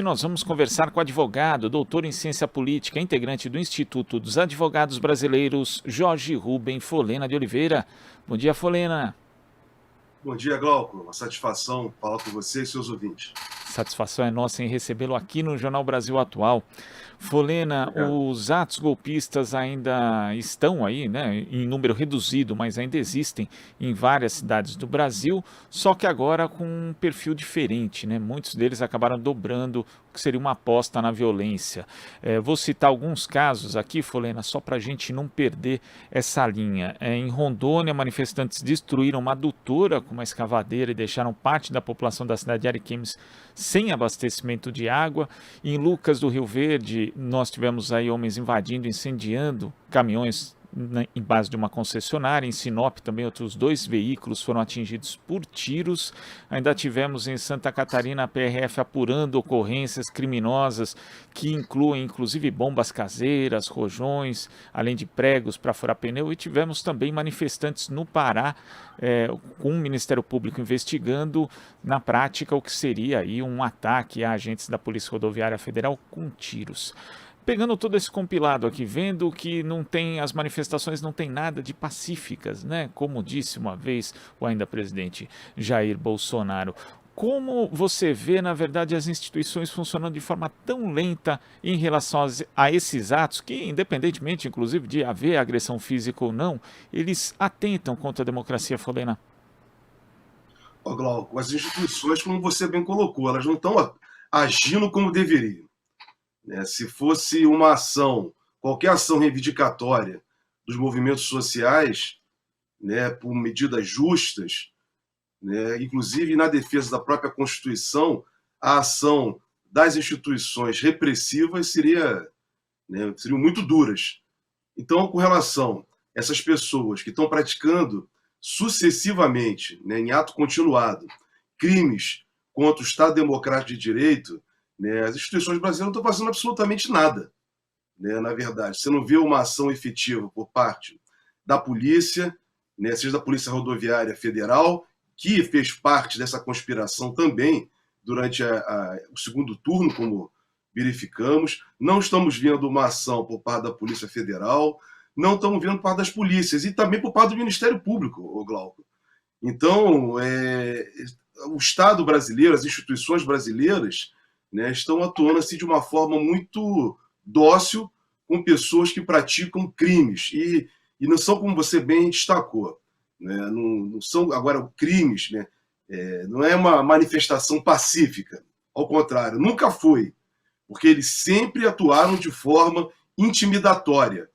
Nós vamos conversar com o advogado, doutor em ciência política, integrante do Instituto dos Advogados Brasileiros, Jorge Rubem Folena de Oliveira. Bom dia, Folena. Bom dia, Glauco. Uma satisfação falar com você e seus ouvintes. Satisfação é nossa em recebê-lo aqui no Jornal Brasil Atual. Folena, Obrigado. os atos golpistas ainda estão aí, né, em número reduzido, mas ainda existem em várias cidades do Brasil, só que agora com um perfil diferente, né? Muitos deles acabaram dobrando o que seria uma aposta na violência. Vou citar alguns casos aqui, Folena, só para a gente não perder essa linha. Em Rondônia, manifestantes destruíram uma adutora com uma escavadeira e deixaram parte da população da cidade de Ariquemes sem abastecimento de água. Em Lucas do Rio Verde, nós tivemos aí homens invadindo, incendiando caminhões em base de uma concessionária. Em Sinop também outros 2 veículos foram atingidos por tiros. Ainda tivemos em Santa Catarina a PRF apurando ocorrências criminosas que incluem inclusive bombas caseiras, rojões, além de pregos para furar pneu. E tivemos também manifestantes no Pará, com o Ministério Público investigando na prática o que seria aí um ataque a agentes da Polícia Rodoviária Federal com tiros. Pegando todo esse compilado aqui, vendo que não tem, as manifestações não tem nada de pacíficas, né? Como disse uma vez o ainda presidente Jair Bolsonaro. Como você vê, na verdade, as instituições funcionando de forma tão lenta em relação a esses atos, que, independentemente, inclusive, de haver agressão física ou não, eles atentam contra a democracia, Folena? Ó, Glauco, as instituições, como você bem colocou, elas não estão agindo como deveriam, né? Se fosse uma ação, qualquer ação reivindicatória dos movimentos sociais, né, por medidas justas, né, inclusive na defesa da própria Constituição, a ação das instituições repressivas seria, né, seriam muito duras. Então, com relação a essas pessoas que estão praticando sucessivamente, né, em ato continuado, crimes contra o Estado Democrático de Direito, né, as instituições brasileiras não estão fazendo absolutamente nada, né, na verdade. Você não vê uma ação efetiva por parte da polícia, né, seja da Polícia Rodoviária Federal, que fez parte dessa conspiração também durante o segundo turno, como verificamos. Não estamos vendo uma ação por parte da Polícia Federal, não estamos vendo por parte das polícias e também por parte do Ministério Público, o Glauco. Então, o Estado brasileiro, as instituições brasileiras, né, estão atuando assim, de uma forma muito dócil com pessoas que praticam crimes e não são, como você bem destacou, né, não são agora crimes, né, não é uma manifestação pacífica, ao contrário, nunca foi, porque eles sempre atuaram de forma intimidatória,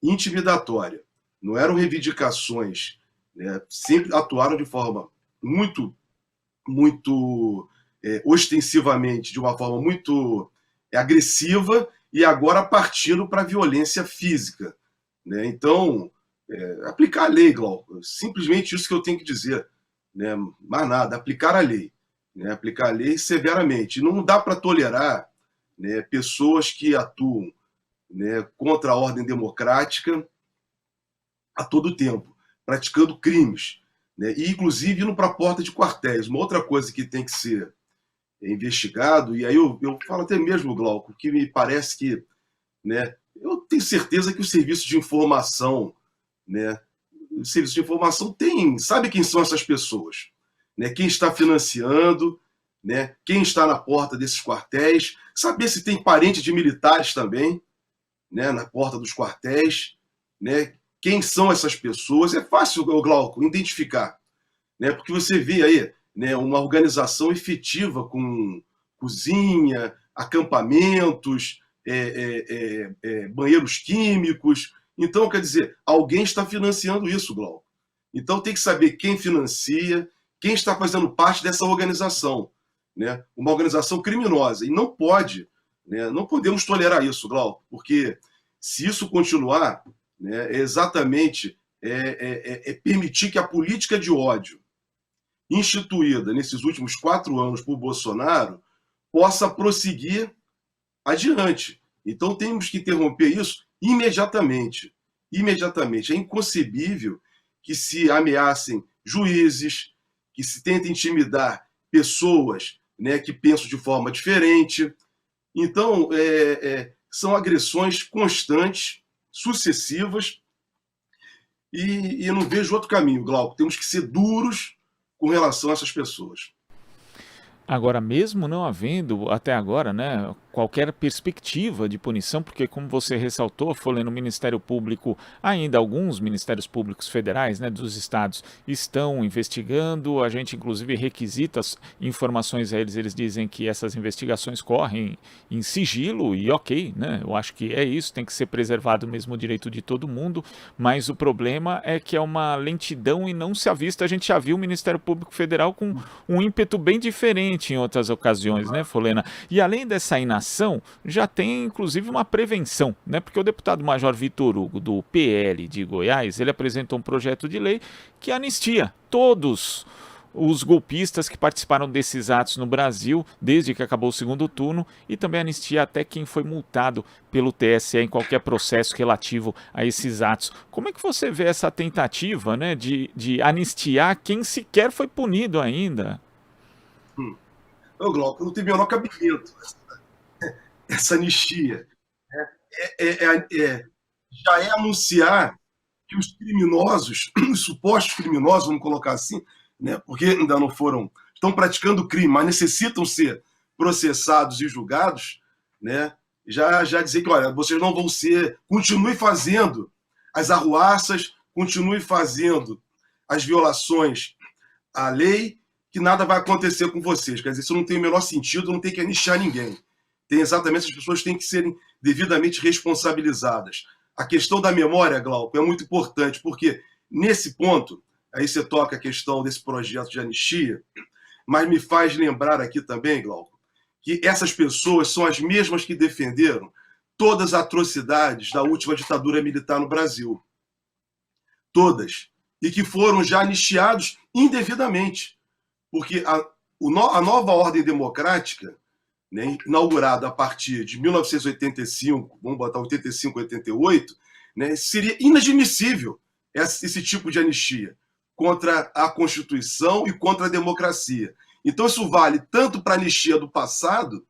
intimidatória. Não eram reivindicações, né? Sempre atuaram de forma muito, muito ostensivamente, de uma forma muito agressiva e agora partindo para a violência física, né? Então, aplicar a lei, Glauco, simplesmente isso que eu tenho que dizer, né? Mais nada, aplicar a lei, né? Aplicar a lei severamente. Não dá para tolerar, né, pessoas que atuam, né, contra a ordem democrática a todo tempo, praticando crimes, né, e inclusive indo para a porta de quartéis. Uma outra coisa que tem que ser investigado, e aí eu falo até mesmo, Glauco, que me parece que, né, eu tenho certeza que o serviço de informação, né, o serviço de informação sabe quem são essas pessoas, né, quem está financiando, né, quem está na porta desses quartéis, saber se tem parente de militares também, né, na porta dos quartéis, né, quem são essas pessoas. É fácil, Glauco, identificar, né, porque você vê aí, né, uma organização efetiva com cozinha, acampamentos, banheiros químicos. Então, quer dizer, alguém está financiando isso, Glauco. Então tem que saber quem financia, quem está fazendo parte dessa organização, né? Uma organização criminosa. E não pode, né, não podemos tolerar isso, Glauco, porque se isso continuar, né, exatamente permitir que a política de ódio instituída nesses últimos 4 anos por Bolsonaro possa prosseguir adiante. Então temos que interromper isso imediatamente. Imediatamente. É inconcebível que se ameacem juízes, que se tente intimidar pessoas, né, que pensam de forma diferente. Então, são agressões constantes, sucessivas, e eu não vejo outro caminho, Glauco. Temos que ser duros com relação a essas pessoas. Agora, mesmo não havendo, até agora, né, qualquer perspectiva de punição, porque, como você ressaltou, foi no Ministério Público, ainda alguns Ministérios Públicos Federais, né, dos estados, estão investigando, a gente, inclusive, requisita as informações a eles, eles dizem que essas investigações correm em sigilo, e ok, né, eu acho que é isso, tem que ser preservado mesmo o direito de todo mundo, mas o problema é que é uma lentidão e não se avista, a gente já viu o Ministério Público Federal com um ímpeto bem diferente em outras ocasiões, né, Folena? E além dessa inação, já tem inclusive uma prevenção, né? Porque o deputado Major Vitor Hugo, do PL de Goiás, ele apresentou um projeto de lei que anistia todos os golpistas que participaram desses atos no Brasil desde que acabou o segundo turno e também anistia até quem foi multado pelo TSE em qualquer processo relativo a esses atos. Como é que você vê essa tentativa, né, de anistiar quem sequer foi punido ainda? Ô, Glauco, não tem o menor cabimento essa anistia. Já é anunciar que os criminosos, os supostos criminosos, vamos colocar assim, né, porque ainda não foram, estão praticando crime, mas necessitam ser processados e julgados, né, já dizer que, olha, vocês não vão ser, continue fazendo as arruaças, continue fazendo as violações à lei, que nada vai acontecer com vocês. Quer dizer, isso não tem o menor sentido, não tem que anistiar ninguém. Tem exatamente, as pessoas têm que serem devidamente responsabilizadas. A questão da memória, Glauco, é muito importante, porque nesse ponto, aí você toca a questão desse projeto de anistia, mas me faz lembrar aqui também, Glauco, que essas pessoas são as mesmas que defenderam todas as atrocidades da última ditadura militar no Brasil. Todas. E que foram já anistiados indevidamente. Porque a nova ordem democrática, né, inaugurada a partir de 1985, vamos botar 85, 88, né, seria inadmissível esse tipo de anistia contra a Constituição e contra a democracia. Então isso vale tanto para a anistia do passado,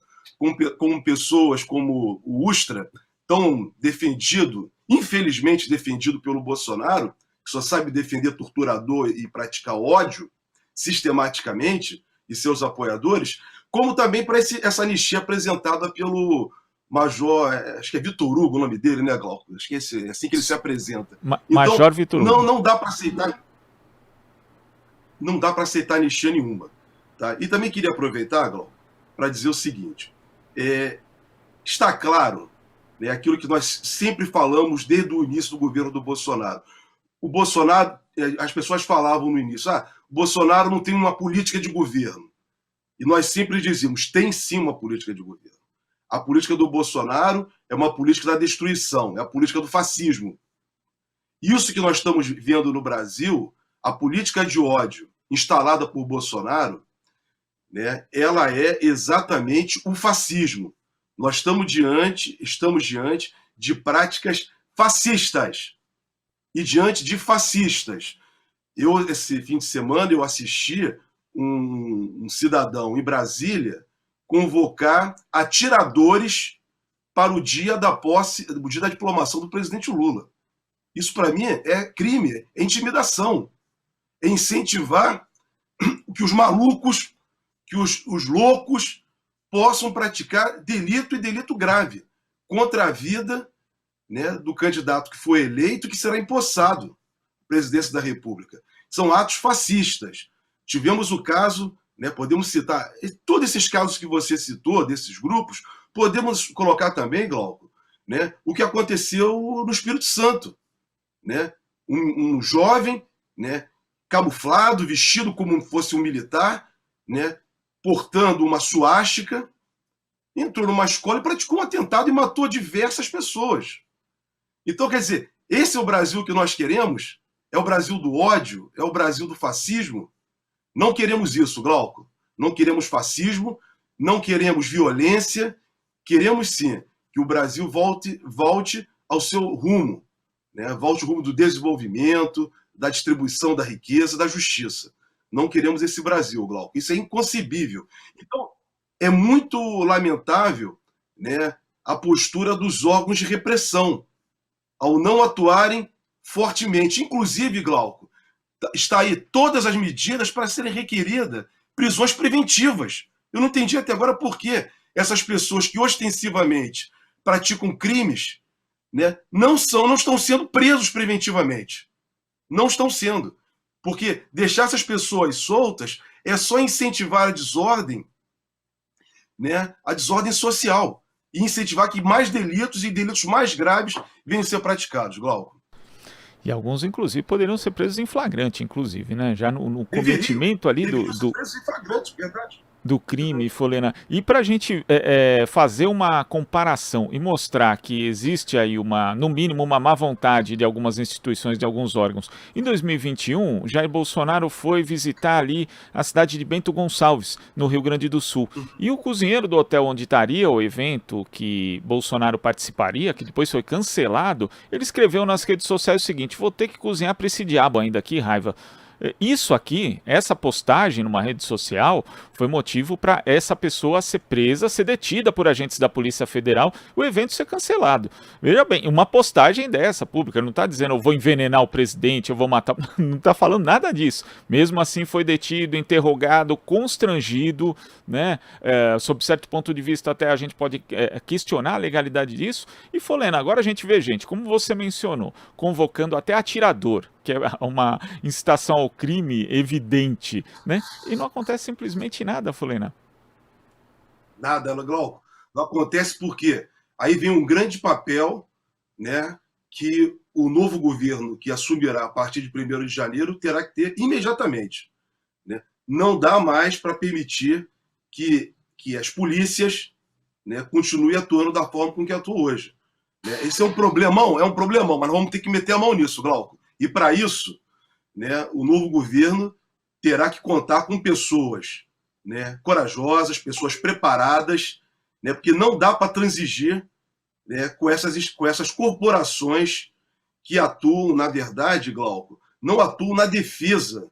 como pessoas como o Ustra, tão defendido, infelizmente defendido pelo Bolsonaro, que só sabe defender torturador e praticar ódio sistematicamente, e seus apoiadores, como também para essa anistia apresentada pelo Major, acho que é Vitor Hugo o nome dele, né, Glauco? Acho que é assim que ele se apresenta. Então, Major Vitor Hugo. Não dá para aceitar, não dá para aceitar anistia nenhuma. Tá? E também queria aproveitar, Glauco, para dizer o seguinte: está claro, né, aquilo que nós sempre falamos desde o início do governo do Bolsonaro. O Bolsonaro, as pessoas falavam no início, o Bolsonaro não tem uma política de governo. E nós sempre dizíamos, tem sim uma política de governo. A política do Bolsonaro é uma política da destruição, é a política do fascismo. Isso que nós estamos vendo no Brasil, a política de ódio instalada por Bolsonaro, né, ela é exatamente o fascismo. Nós estamos diante de práticas fascistas e diante de fascistas. Esse fim de semana, eu assisti um cidadão em Brasília convocar atiradores para o dia da posse, o dia da diplomação do presidente Lula. Isso, para mim, é crime, é intimidação, é incentivar que os malucos, que os loucos possam praticar delito e delito grave contra a vida, né, do candidato que foi eleito e que será empossado à presidência da República. São atos fascistas. Tivemos o caso, né, podemos citar, todos esses casos que você citou, desses grupos, podemos colocar também, Glauco, né, o que aconteceu no Espírito Santo. Né, um jovem, né, camuflado, vestido como fosse um militar, né, portando uma suástica, entrou numa escola e praticou um atentado e matou diversas pessoas. Então, quer dizer, esse é o Brasil que nós queremos? É o Brasil do ódio? É o Brasil do fascismo? Não queremos isso, Glauco. Não queremos fascismo, não queremos violência. Queremos, sim, que o Brasil volte ao seu rumo, né? Volte ao rumo do desenvolvimento, da distribuição da riqueza, da justiça. Não queremos esse Brasil, Glauco. Isso é inconcebível. Então, é muito lamentável, né, a postura dos órgãos de repressão, ao não atuarem fortemente. Inclusive, Glauco, está aí todas as medidas para serem requeridas prisões preventivas. Eu não entendi até agora por que essas pessoas que ostensivamente praticam crimes, né, não estão sendo presos preventivamente. Não estão sendo. Porque deixar essas pessoas soltas é só incentivar a desordem social, e incentivar que mais delitos e delitos mais graves venham a ser praticados, Glauco. E alguns, inclusive, poderiam ser presos em flagrante, inclusive, né? Já no Deveriam, cometimento ali deveriam ser presos em flagrante, verdade. do crime, Folena. E para a gente fazer uma comparação e mostrar que existe aí no mínimo, uma má vontade de algumas instituições, de alguns órgãos. Em 2021, Jair Bolsonaro foi visitar ali a cidade de Bento Gonçalves, no Rio Grande do Sul. E o cozinheiro do hotel onde estaria o evento que Bolsonaro participaria, que depois foi cancelado, ele escreveu nas redes sociais o seguinte: vou ter que cozinhar para esse diabo ainda, que raiva. Isso aqui, essa postagem numa rede social, foi motivo para essa pessoa ser presa, ser detida por agentes da Polícia Federal, o evento ser cancelado. Veja bem, uma postagem dessa pública, não está dizendo eu vou envenenar o presidente, eu vou matar, não está falando nada disso. Mesmo assim foi detido, interrogado, constrangido, né? Sob certo ponto de vista até a gente pode questionar a legalidade disso. E Folena, agora a gente vê gente, como você mencionou, convocando até atirador, que é uma incitação ao crime evidente, né? E não acontece simplesmente nada, Folena. Nada, Glauco. Não acontece porque aí vem um grande papel, né, que o novo governo que assumirá a partir de 1º de janeiro terá que ter imediatamente. Né? Não dá mais para permitir que as polícias, né, continuem atuando da forma com que atuam hoje. Né? Esse é um problemão, mas nós vamos ter que meter a mão nisso, Glauco. E para isso, né, o novo governo terá que contar com pessoas, né, corajosas, pessoas preparadas, né, porque não dá para transigir, né, com essas corporações que atuam, na verdade, Glauco, não atuam na defesa,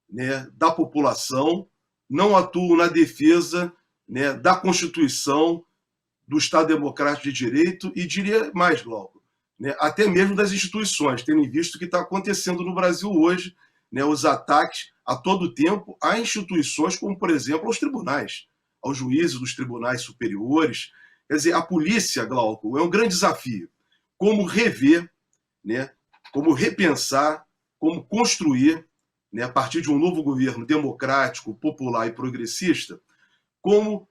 né, da população, não atuam na defesa, né, da Constituição, do Estado Democrático de Direito e, diria mais, Glauco, né, até mesmo das instituições, tendo visto o que está acontecendo no Brasil hoje, né, os ataques a todo tempo a instituições como, por exemplo, aos tribunais, aos juízes dos tribunais superiores. Quer dizer, a polícia, Glauco, é um grande desafio. Como rever, né, como repensar, como construir, né, a partir de um novo governo democrático, popular e progressista, como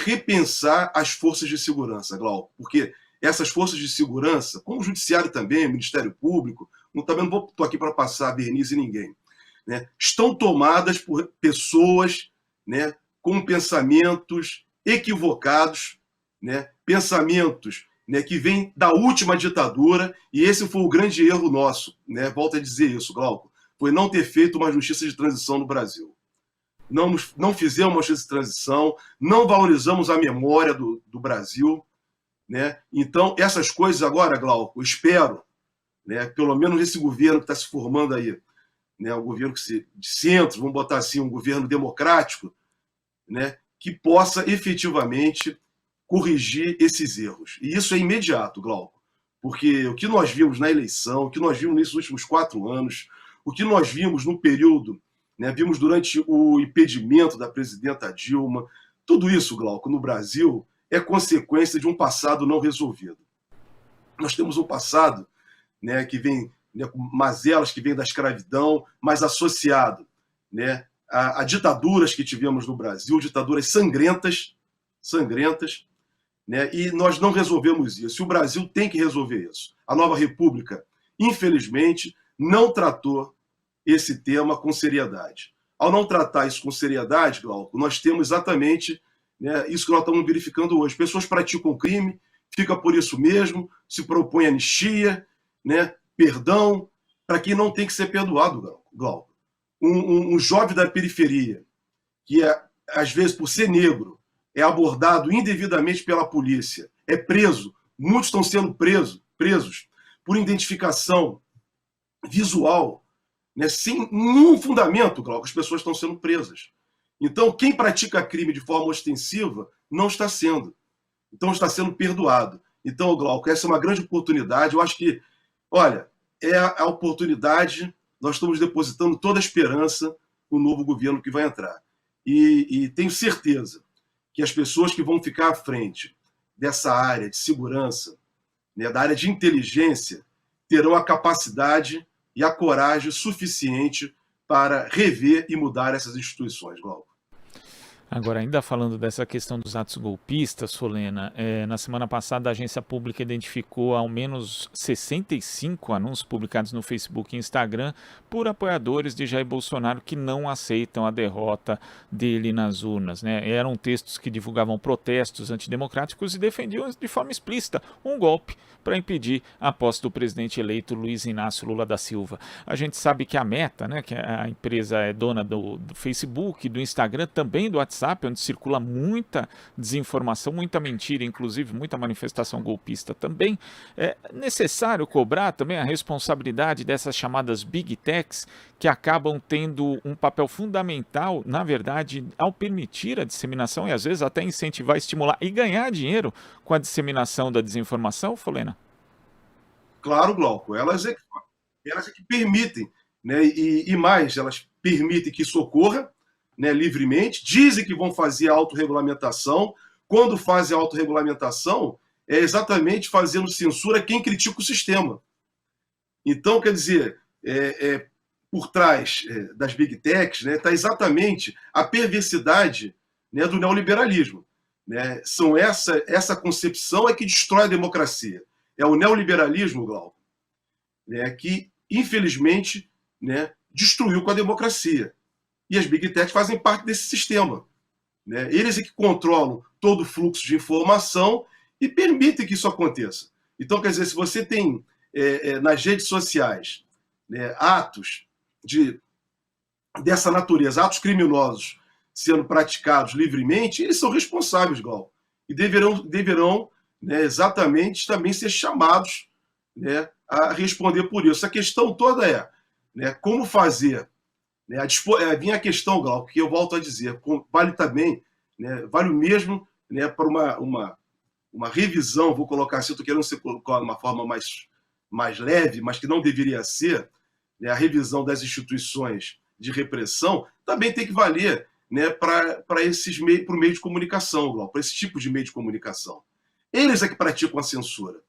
repensar as forças de segurança, Glauco, porque essas forças de segurança, como o Judiciário também, o Ministério Público, também não estou aqui para passar verniz em ninguém, né, estão tomadas por pessoas, né, com pensamentos equivocados, né, pensamentos, né, que vêm da última ditadura, e esse foi o grande erro nosso, né, volto a dizer isso, Glauco, foi não ter feito uma justiça de transição no Brasil. Não fizemos uma justiça de transição, não valorizamos a memória do Brasil, né? Então, essas coisas agora, Glauco, espero, né, pelo menos esse governo que está se formando aí, né, um governo de centro, vamos botar assim, um governo democrático, né, que possa efetivamente corrigir esses erros. E isso é imediato, Glauco, porque o que nós vimos na eleição, o que nós vimos nesses últimos 4 anos, o que nós vimos no período, né, vimos durante o impedimento da presidenta Dilma, tudo isso, Glauco, no Brasil, é consequência de um passado não resolvido. Nós temos um passado, né, que vem, né, com mazelas que vêm da escravidão, mas associado, né, a ditaduras que tivemos no Brasil, ditaduras sangrentas, né, e nós não resolvemos isso. E o Brasil tem que resolver isso. A nova República, infelizmente, não tratou esse tema com seriedade. Ao não tratar isso com seriedade, Glauco, nós temos exatamente, né, isso que nós estamos verificando hoje. Pessoas praticam crime, fica por isso mesmo, se propõe anistia, né, perdão, para quem não tem que ser perdoado, Glauco. Um jovem da periferia, que às vezes, por ser negro, é abordado indevidamente pela polícia, é preso, muitos estão sendo presos por identificação visual, né, sem nenhum fundamento, Glauco, as pessoas estão sendo presas. Então, quem pratica crime de forma ostensiva não está sendo. Então, está sendo perdoado. Então, Glauco, essa é uma grande oportunidade. Eu acho que, olha, é a oportunidade, nós estamos depositando toda a esperança no novo governo que vai entrar. E tenho certeza que as pessoas que vão ficar à frente dessa área de segurança, né, da área de inteligência, terão a capacidade e a coragem suficiente para rever e mudar essas instituições, Glauco. Agora, ainda falando dessa questão dos atos golpistas, Folena, na semana passada a agência pública identificou ao menos 65 anúncios publicados no Facebook e Instagram por apoiadores de Jair Bolsonaro que não aceitam a derrota dele nas urnas, né? Eram textos que divulgavam protestos antidemocráticos e defendiam de forma explícita um golpe para impedir a posse do presidente eleito Luiz Inácio Lula da Silva. A gente sabe que a Meta, né, que a empresa é dona do Facebook, do Instagram, também do WhatsApp, onde circula muita desinformação, muita mentira, inclusive muita manifestação golpista também. É necessário cobrar também a responsabilidade dessas chamadas Big Techs, que acabam tendo um papel fundamental, na verdade, ao permitir a disseminação e às vezes até incentivar, estimular e ganhar dinheiro com a disseminação da desinformação, Folena? Claro, Glauco, elas é que permitem, né? E mais, elas permitem que isso ocorra, né, livremente, dizem que vão fazer a autorregulamentação. Quando fazem a autorregulamentação, é exatamente fazendo censura a quem critica o sistema. Então, quer dizer, por trás das Big Techs, né, está exatamente a perversidade, né, do neoliberalismo. Né? Essa concepção é que destrói a democracia. É o neoliberalismo, Glauco, né, que, infelizmente, né, destruiu com a democracia. E as Big Techs fazem parte desse sistema. Né? Eles é que controlam todo o fluxo de informação e permitem que isso aconteça. Então, quer dizer, se você tem nas redes sociais, né, atos dessa natureza, atos criminosos sendo praticados livremente, eles são responsáveis, Glauco, e deverão, né, exatamente também ser chamados, né, a responder por isso. A questão toda é, né, como fazer, né, vinha a questão, Glauco, que eu volto a dizer, vale também, né, vale o mesmo, né, para uma revisão, vou colocar assim, estou querendo colocar de uma forma mais leve, mas que não deveria ser, né, a revisão das instituições de repressão, também tem que valer, né, para o meio de comunicação, Glauco, para esse tipo de meio de comunicação. Eles é que praticam a censura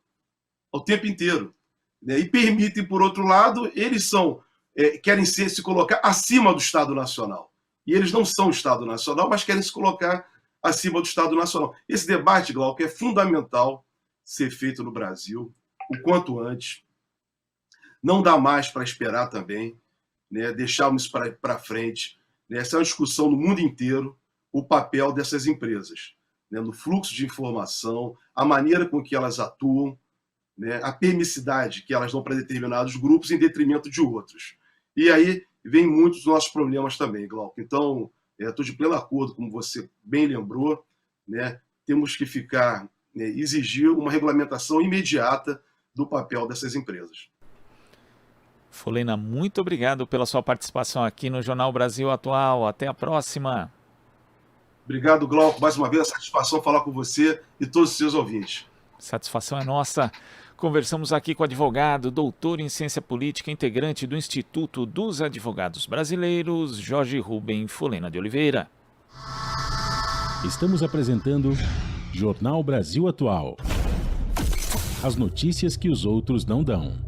o tempo inteiro, né, e permitem, por outro lado, eles querem se colocar acima do Estado Nacional. E eles não são o Estado Nacional, mas querem se colocar acima do Estado Nacional. Esse debate, Glauco, é fundamental ser feito no Brasil o quanto antes. Não dá mais para esperar também, né, deixarmos para frente. Né, essa é uma discussão no mundo inteiro, o papel dessas empresas, né, no fluxo de informação, a maneira com que elas atuam, né, a permissividade que elas dão para determinados grupos em detrimento de outros. E aí vem muitos dos nossos problemas também, Glauco. Então, estou de pleno acordo, como você bem lembrou, né, temos que exigir uma regulamentação imediata do papel dessas empresas. Folena, muito obrigado pela sua participação aqui no Jornal Brasil Atual. Até a próxima. Obrigado, Glauco. Mais uma vez, a satisfação falar com você e todos os seus ouvintes. Satisfação é nossa. Conversamos aqui com o advogado, doutor em ciência política, integrante do Instituto dos Advogados Brasileiros, Jorge Rubem Folena de Oliveira. Estamos apresentando Jornal Brasil Atual. As notícias que os outros não dão.